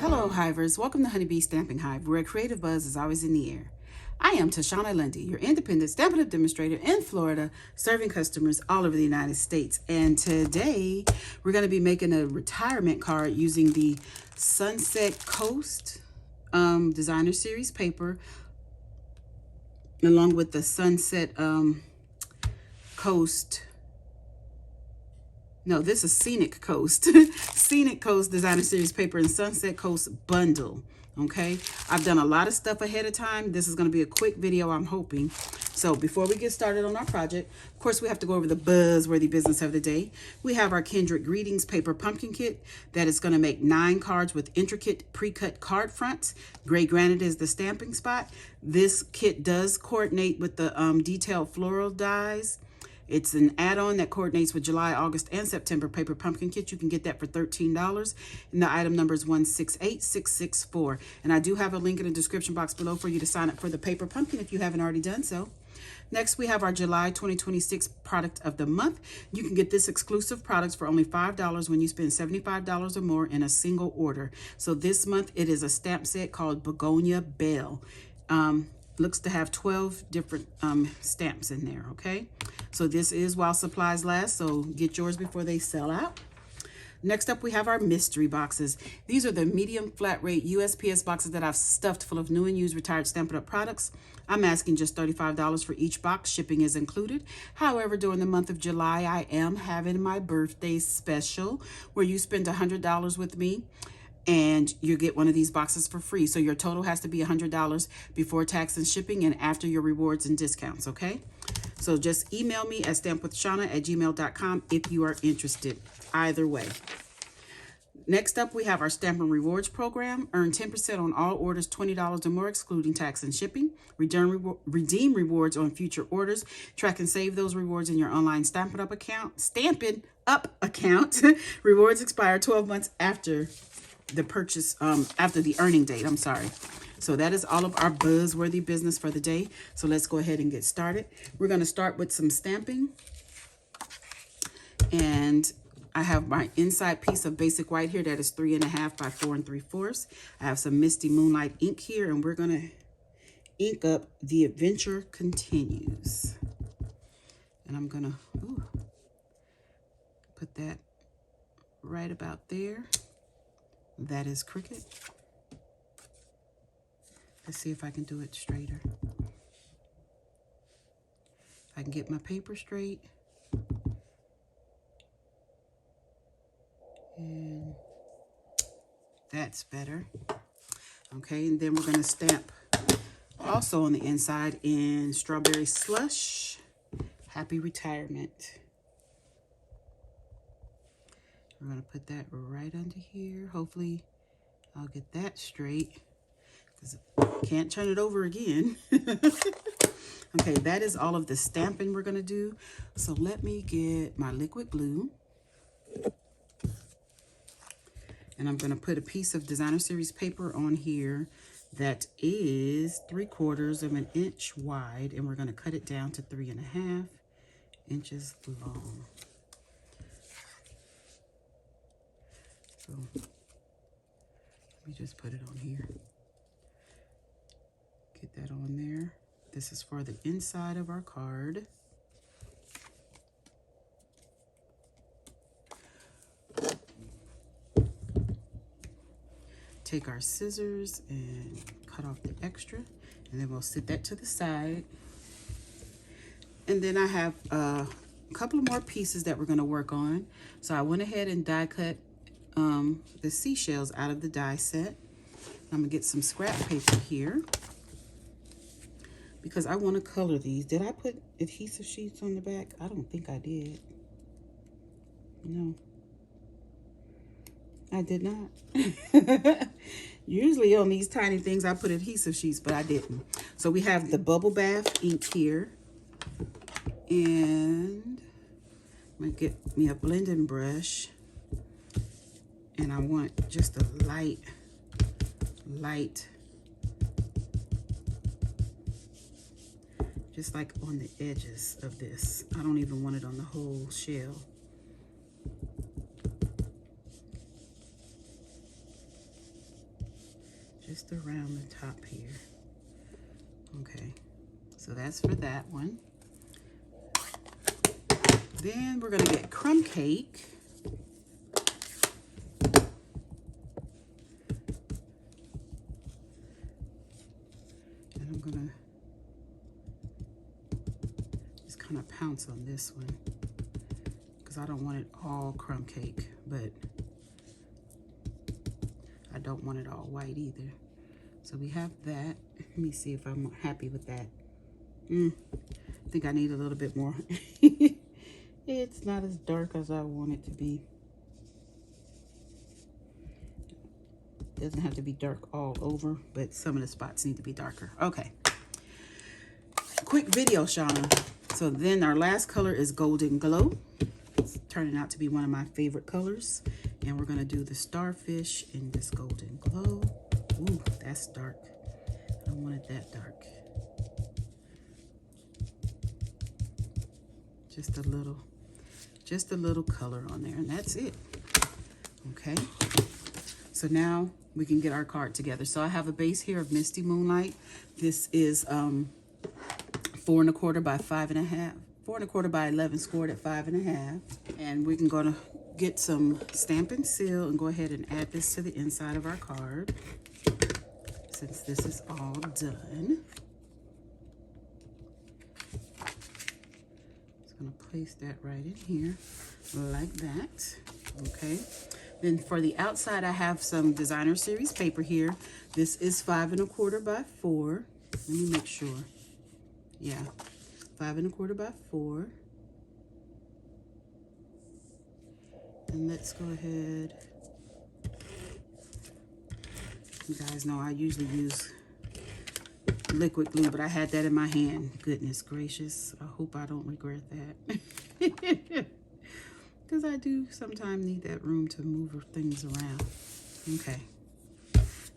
Hello, Hivers. Welcome to Honeybee Stamping Hive, where creative buzz is always in the air. I am Tashana Lundy, your independent Stampin' Up demonstrator in Florida, serving customers all over the United States. And today, we're going to be making a retirement card using the Scenic Coast Designer Series paper, along with the Sunset Coast. No, this is Scenic Coast. Scenic Coast Designer Series paper and Sunset Coast bundle. Okay, I've done a lot of stuff ahead of time. This is going to be a quick video, I'm hoping. So before we get started on our project, of course, we have to go over the buzzworthy business of the day. We have our Kindred Greetings paper pumpkin kit that is going to make 9 cards with intricate pre-cut card fronts. Gray granite is the stamping spot. This kit does coordinate with the detailed floral dies. It's an add-on that coordinates with July, August, and September paper pumpkin kit. You can get that for $13, and the item number is 168664. And I do have a link in the description box below for you to sign up for the paper pumpkin if you haven't already done so. Next, we have our July 2026 product of the month. You can get this exclusive products for only $5 when you spend $75 or more in a single order. So this month, it is a stamp set called Begonia Belle. Looks to have 12 different stamps in there, okay? So this is while supplies last, so get yours before they sell out. Next up, we have our mystery boxes. These are the medium flat rate USPS boxes that I've stuffed full of new and used retired Stampin' Up products. I'm asking just $35 for each box. Shipping is included. However, during the month of July, I am having my birthday special where you spend $100 with me and you get one of these boxes for free. So your total has to be $100 before tax and shipping and after your rewards and discounts, okay? So just email me at stampwithshana@gmail.com if you are interested, either way. Next up, we have our Stampin' Rewards program. Earn 10% on all orders $20 or more, excluding tax and shipping. Redeem rewards on future orders. Track and save those rewards in your online Stampin' Up account. Stampin' Up account. Rewards expire 12 months after the purchase, after the earning date, I'm sorry. So that is all of our buzzworthy business for the day. So let's go ahead and get started. We're going to start with some stamping. And I have my inside piece of basic white here that is 3.5 by 4 3/4. I have some Misty Moonlight ink here, and we're going to ink up The Adventure Continues. And I'm going to put that right about there. That is crooked. Let's see if I can do it straighter. If I can get my paper straight. And that's better. Okay, and then we're going to stamp also on the inside in Strawberry Slush. Happy Retirement. We're going to put that right under here. Hopefully, I'll get that straight because I can't turn it over again. Okay, that is all of the stamping we're going to do. So let me get my liquid glue. And I'm going to put a piece of Designer Series paper on here that is 3/4 of an inch wide. And we're going to cut it down to 3.5 inches long. So let me just put it on here. Get that on there. This is for the inside of our card. Take our scissors and cut off the extra, and then we'll set that to the side. And then I have a couple of more pieces that we're going to work on. So I went ahead and die cut the seashells out of the die set. I'm gonna get some scrap paper here because I want to color these. Did I put adhesive sheets on the back? I don't think I did. No, I did not. Usually on these tiny things I put adhesive sheets, but I didn't. So we have the Bubble Bath ink here, and I'm gonna get me a blending brush. And I want just a light, just like on the edges of this. I don't even want it on the whole shell. just around the top here. Okay, so that's for that one. Then we're gonna get crumb cake. And I'm gonna just kind of pounce on this one because I don't want it all crumb cake, but I don't want it all white either. So we have that. Let me see if I'm happy with that. I think I need a little bit more. It's not as dark as I want it to be. It doesn't have to be dark all over, but some of the spots need to be darker. Okay. Quick video, Shauna. So then our last color is Golden Glow. It's turning out to be one of my favorite colors. And we're gonna do the starfish in this Golden Glow. Ooh, that's dark. I don't want it that dark. Just a little color on there, and that's it. Okay. So now we can get our card together. So I have a base here of Misty Moonlight. This is 4 1/4 by 5 1/2. 4 1/4 by 11 scored at 5 1/2. And we're gonna get some Stampin' Seal and go ahead and add this to the inside of our card. Since this is all done. Just gonna place that right in here like that. Okay. Then for the outside, I have some designer series paper here. This is 5 1/4 by 4. Let me make sure. Yeah, 5 1/4 by 4. And let's go ahead. You guys know I usually use liquid glue, but I had that in my hand. Goodness gracious. I hope I don't regret that. Because I do sometimes need that room to move things around. Okay.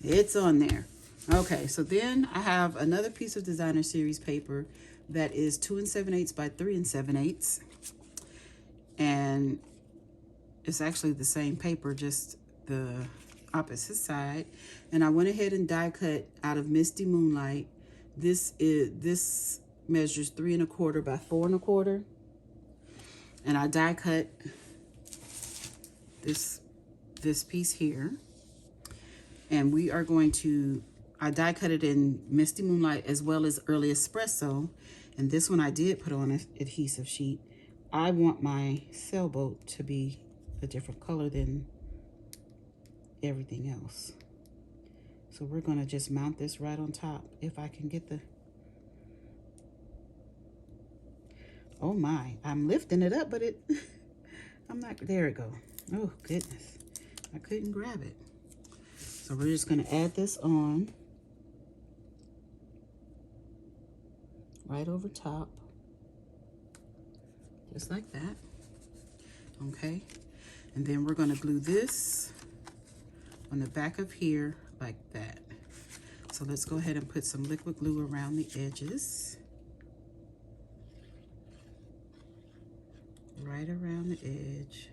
It's on there. Okay, so then I have another piece of designer series paper that is 2 7/8 by 3 7/8. And it's actually the same paper, just the opposite side. And I went ahead and die cut out of Misty Moonlight. This measures 3 1/4 by 4 1/4. And I die cut this piece here. And we are going to, I die cut it in Misty Moonlight as well as Early Espresso. And this one I did put on an adhesive sheet. I want my sailboat to be a different color than everything else. So we're going to just mount this right on top. If I can get the, oh my, I'm lifting it up, but it, I'm not, there it go. Oh goodness, I couldn't grab it. So we're just going to add this on right over top, just like that. Okay, and then we're going to glue this on the back of here like that. So let's go ahead and put some liquid glue around the edges. Right around the edge.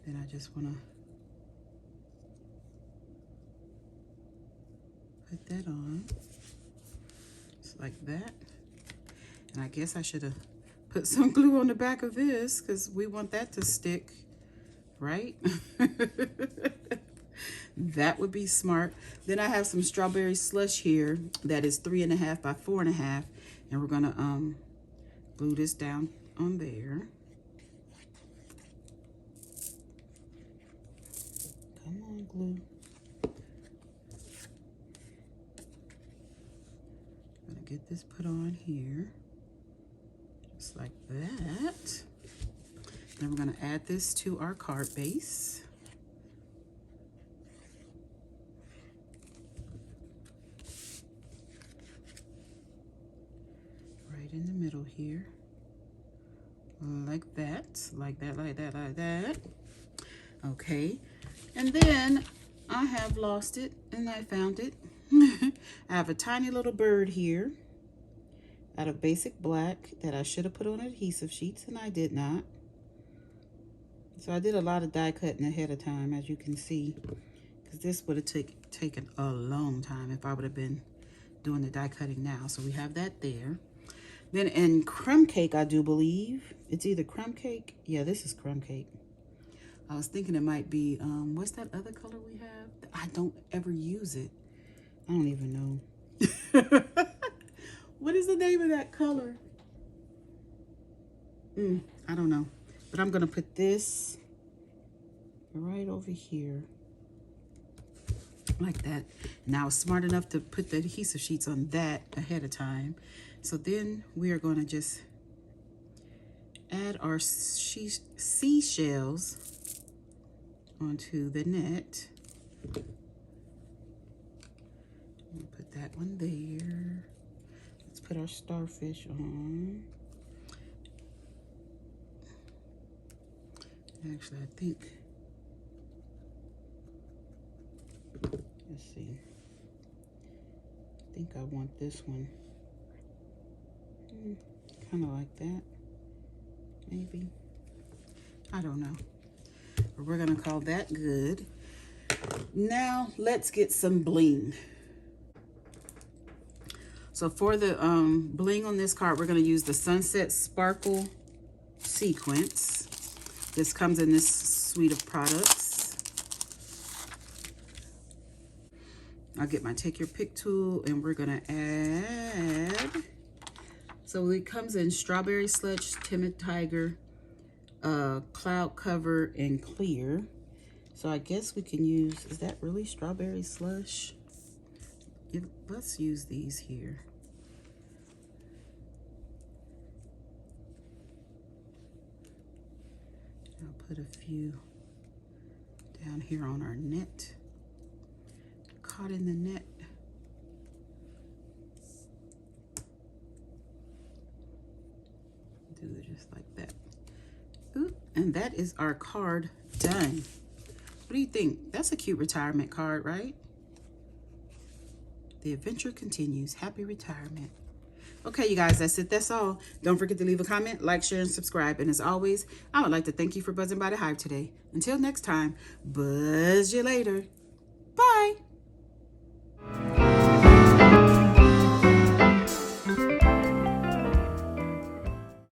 Then I just want to put that on. Just like that. And I guess I should have put some glue on the back of this because we want that to stick, right? That would be smart. Then I have some strawberry slush here that is 3 1/2 by 4 1/2, and we're gonna glue this down on there. Come on, glue. Gonna get this put on here, just like that. Then we're gonna add this to our card base. Right in the middle here. Like that, like that, like that, like that. Okay, and then I have lost it and I found it. I have a tiny little bird here out of basic black that I should have put on adhesive sheets and I did not. So I did a lot of die cutting ahead of time, as you can see. because this would have taken a long time if I would have been doing the die cutting now. So we have that there. Then in crumb cake, I do believe it's either crumb cake. Yeah, this is crumb cake. I was thinking it might be, what's that other color we have? I don't ever use it. I don't even know. What is the name of that color? I don't know. But I'm going to put this right over here. Like that. Now I was smart enough to put the adhesive sheets on that ahead of time. So then we are going to just add our seashells onto the net. We'll put that one there. Let's put our starfish on. Actually, I think, let's see. I think I want this one. Kind of like that. Maybe. I don't know. But we're going to call that good. Now, let's get some bling. So for the bling on this card, we're going to use the Sunset Sparkle sequence. This comes in this suite of products. I'll get my Take Your Pick tool and we're going to add. So it comes in Strawberry Slush, Timid Tiger, Cloud Cover, and Clear. So I guess we can use, is that really Strawberry Slush? Let's use these here. I'll put a few down here on our net. Caught in the net. Do it just like that. Ooh, and that is our card done. What do you think? That's a cute retirement card, right? The adventure continues. Happy retirement. Okay, you guys, that's it. That's all. Don't forget to leave a comment, like, share, and subscribe. And as always, I would like to thank you for buzzing by the Hive today. Until next time, buzz you later. Bye.